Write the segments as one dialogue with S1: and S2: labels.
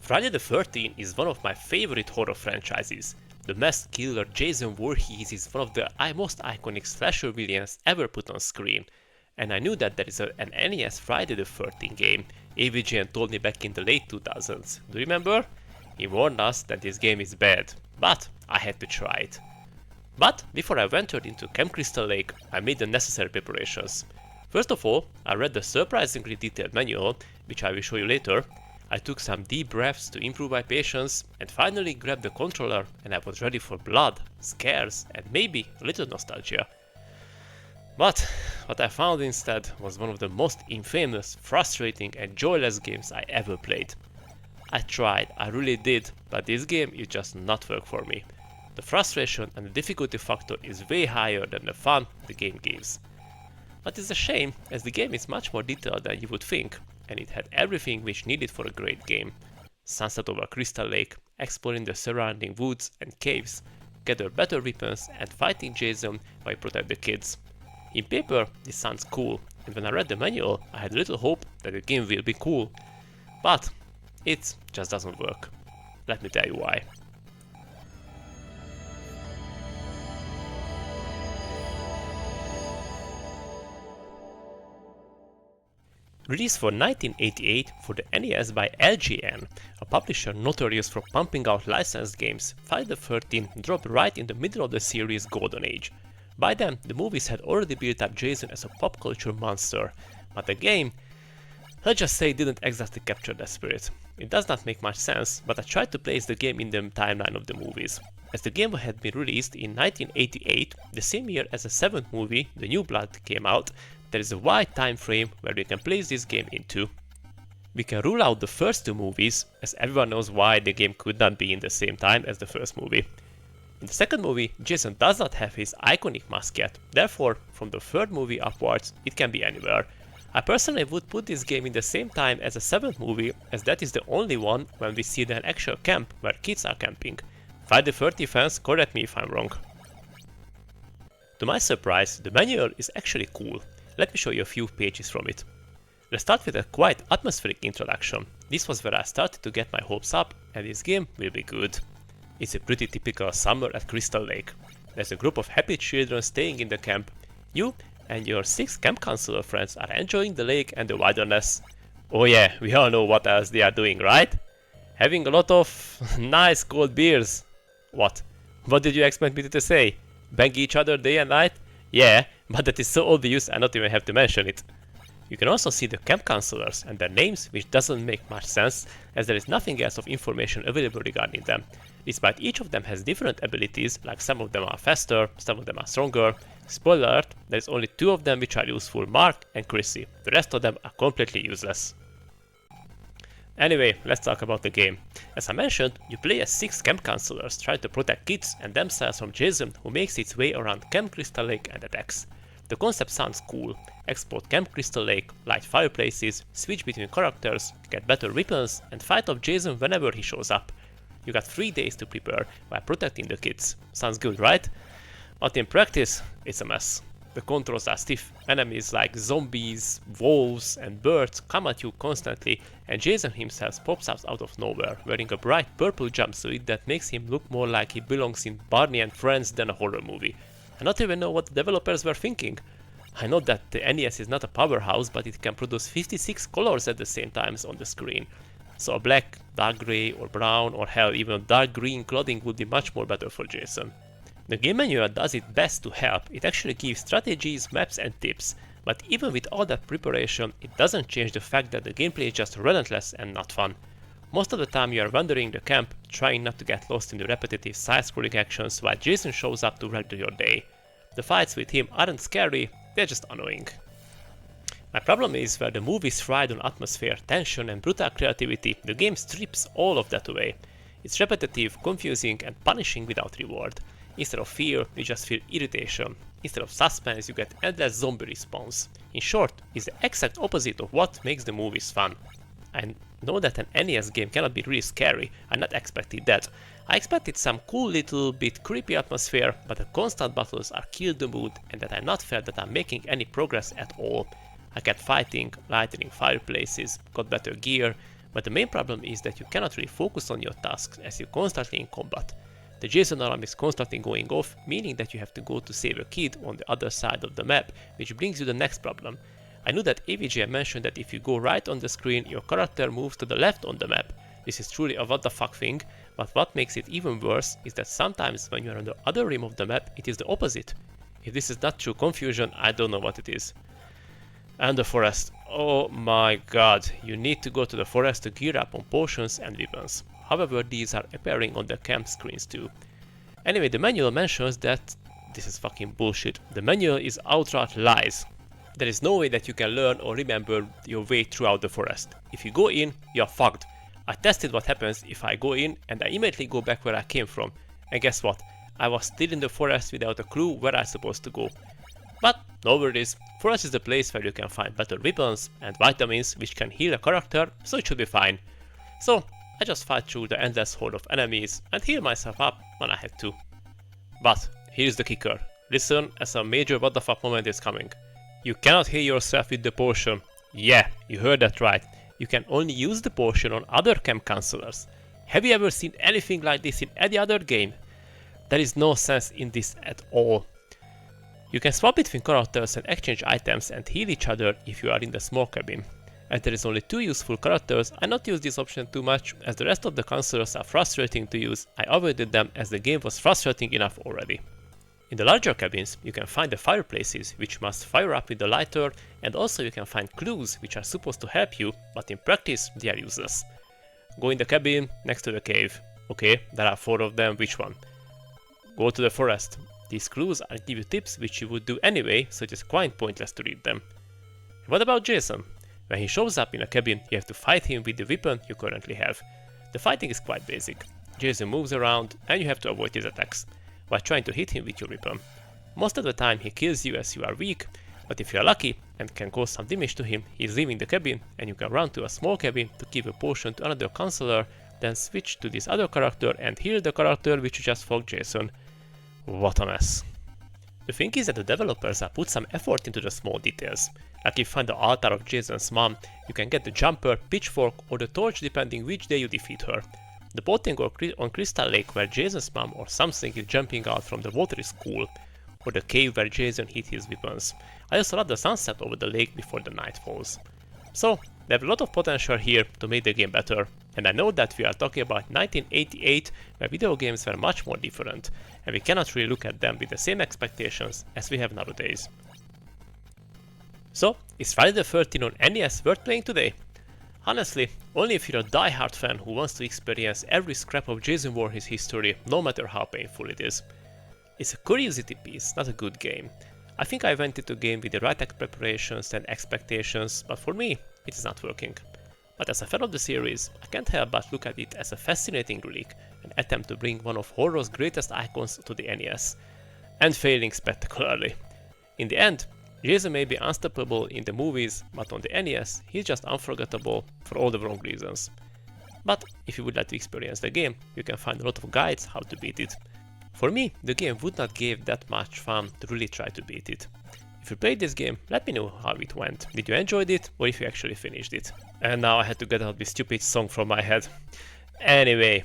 S1: Friday the 13th is one of my favorite horror franchises. The masked killer Jason Voorhees is one of the most iconic slasher villains ever put on screen. And I knew that there is an NES Friday the 13th game. AVGN told me back in the late 2000s. Do you remember? He warned us that this game is bad, but I had to try it. But before I ventured into Camp Crystal Lake, I made the necessary preparations. First of all, I read the surprisingly detailed manual, which I will show you later. I took some deep breaths to improve my patience, and finally grabbed the controller and I was ready for blood, scares, and maybe a little nostalgia. But what I found instead was one of the most infamous, frustrating and joyless games I ever played. I tried, I really did, but this game is just not work for me. The frustration and the difficulty factor is way higher than the fun the game gives. But it's a shame, as the game is much more detailed than you would think, and it had everything which needed for a great game. Sunset over Crystal Lake, exploring the surrounding woods and caves, gather better weapons and fighting Jason while protect the kids. In paper, this sounds cool, and when I read the manual, I had little hope that the game will be cool. But it just doesn't work. Let me tell you why. Released for 1988 for the NES by LGN, a publisher notorious for pumping out licensed games, Friday the 13th dropped right in the middle of the series' golden age. By then, the movies had already built up Jason as a pop culture monster, but the game, let's just say, didn't exactly capture that spirit. It does not make much sense, but I tried to place the game in the timeline of the movies. As the game had been released in 1988, the same year as the 7th movie, The New Blood, came out, there is a wide time frame where we can place this game into. We can rule out the first two movies, as everyone knows why the game could not be in the same time as the first movie. In the second movie, Jason does not have his iconic mask yet, therefore, from the third movie upwards, it can be anywhere. I personally would put this game in the same time as the 7th movie, as that is the only one when we see an actual camp where kids are camping. Friday the 13th fans, correct me if I'm wrong. To my surprise, the manual is actually cool. Let me show you a few pages from it. Let's start with a quite atmospheric introduction. This was where I started to get my hopes up, and this game will be good. It's a pretty typical summer at Crystal Lake. There's a group of happy children staying in the camp. You and your 6 camp counselor friends are enjoying the lake and the wilderness. Oh yeah, we all know what else they are doing, right? Having a lot of nice cold beers. What? What did you expect me to say? Bang each other day and night? Yeah, but that is so obvious I don't even have to mention it. You can also see the camp counselors and their names, which doesn't make much sense, as there is nothing else of information available regarding them. Despite each of them has different abilities, like some of them are faster, some of them are stronger. Spoiler alert, there is only 2 of them which are useful, Mark and Chrissy. The rest of them are completely useless. Anyway, let's talk about the game. As I mentioned, you play as 6 camp counselors trying to protect kids and themselves from Jason, who makes its way around Camp Crystal Lake and attacks. The concept sounds cool. Explore Camp Crystal Lake, light fireplaces, switch between characters, get better weapons, and fight off Jason whenever he shows up. You got 3 days to prepare while protecting the kids. Sounds good, right? But in practice, it's a mess. The controls are stiff, enemies like zombies, wolves and birds come at you constantly, and Jason himself pops out of nowhere, wearing a bright purple jumpsuit that makes him look more like he belongs in Barney and Friends than a horror movie. I don't even know what the developers were thinking. I know that the NES is not a powerhouse, but it can produce 56 colors at the same time on the screen. So a black, dark grey or brown or hell even dark green clothing would be much more better for Jason. The game manual does its best to help. It actually gives strategies, maps and tips, but even with all that preparation, it doesn't change the fact that the gameplay is just relentless and not fun. Most of the time you are wandering the camp, trying not to get lost in the repetitive side-scrolling actions while Jason shows up to wreck your day. The fights with him aren't scary, they're just annoying. My problem is where the movies thrive on atmosphere, tension and brutal creativity, the game strips all of that away. It's repetitive, confusing and punishing without reward. Instead of fear, you just feel irritation. Instead of suspense, you get endless zombie response. In short, it's the exact opposite of what makes the movies fun. I know that an NES game cannot be really scary, I not expected that. I expected some cool little bit creepy atmosphere, but the constant battles are kill the mood and that I not felt that I'm making any progress at all. I kept fighting, lighting fireplaces, got better gear, but the main problem is that you cannot really focus on your tasks as you're constantly in combat. The Jason alarm is constantly going off, meaning that you have to go to save a kid on the other side of the map, which brings you the next problem. I know that AVGN mentioned that if you go right on the screen, your character moves to the left on the map. This is truly a what the fuck thing, but what makes it even worse is that sometimes when you are on the other rim of the map, it is the opposite. If this is not true confusion, I don't know what it is. And the forest. Oh my god, you need to go to the forest to gear up on potions and weapons. However, these are appearing on the camp screens too. Anyway, the manual mentions that this is fucking bullshit. The manual is outright lies. There is no way that you can learn or remember your way throughout the forest. If you go in, you're fucked. I tested what happens if I go in and I immediately go back where I came from. And guess what? I was still in the forest without a clue where I'm supposed to go. But no worries, forest is the place where you can find better weapons and vitamins which can heal a character, so it should be fine. So I just fight through the endless horde of enemies and heal myself up when I had to. But here's the kicker. Listen, as a major what the fuck moment is coming. You cannot heal yourself with the potion. Yeah, you heard that right. You can only use the potion on other camp counselors. Have you ever seen anything like this in any other game? There is no sense in this at all. You can swap between characters and exchange items and heal each other if you are in the small cabin. As there is only 2 useful characters, I not use this option too much, as the rest of the counselors are frustrating to use. I avoided them as the game was frustrating enough already. In the larger cabins, you can find the fireplaces, which must fire up with the lighter, and also you can find clues which are supposed to help you, but in practice they are useless. Go in the cabin next to the cave. Okay, there are 4 of them, which one? Go to the forest. These clues give you tips which you would do anyway, so it is quite pointless to read them. What about Jason? When he shows up in a cabin, you have to fight him with the weapon you currently have. The fighting is quite basic. Jason moves around and you have to avoid his attacks while trying to hit him with your weapon. Most of the time he kills you as you are weak, but if you are lucky and can cause some damage to him, he is leaving the cabin and you can run to a small cabin to give a potion to another counselor, then switch to this other character and heal the character which you just fought Jason. What a mess. The thing is that the developers have put some effort into the small details. Like if you find the altar of Jason's mom, you can get the jumper, pitchfork or the torch depending which day you defeat her. The boating on Crystal Lake where Jason's mom or something is jumping out from the water is cool. Or the cave where Jason hid his weapons. I also love the sunset over the lake before the night falls. So, they have a lot of potential here to make the game better. And I know that we are talking about 1988 where video games were much more different. And we cannot really look at them with the same expectations as we have nowadays. So, is Friday the 13th on NES worth playing today? Honestly, only if you're a die-hard fan who wants to experience every scrap of Jason Voorhees' history, no matter how painful it is. It's a curiosity piece, not a good game. I think I went into the game with the right preparations and expectations, but for me, it is not working. But as a fan of the series, I can't help but look at it as a fascinating relic, an attempt to bring one of horror's greatest icons to the NES, and failing spectacularly. In the end, Jason may be unstoppable in the movies, but on the NES, he's just unforgettable for all the wrong reasons. But if you would like to experience the game, you can find a lot of guides how to beat it. For me, the game would not give that much fun to really try to beat it. If you played this game, let me know how it went. Did you enjoy it, or if you actually finished it? And now I had to get out this stupid song from my head. Anyway,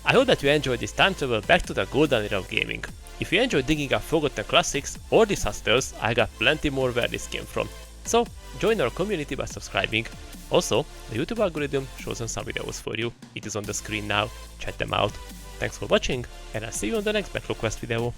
S1: I hope that you enjoyed this time travel back to the golden era of gaming. If you enjoy digging up forgotten classics or disasters, I got plenty more where this came from. So, join our community by subscribing. Also, the YouTube algorithm shows some videos for you. It is on the screen now, check them out. Thanks for watching, and I'll see you on the next Backlog Quest video.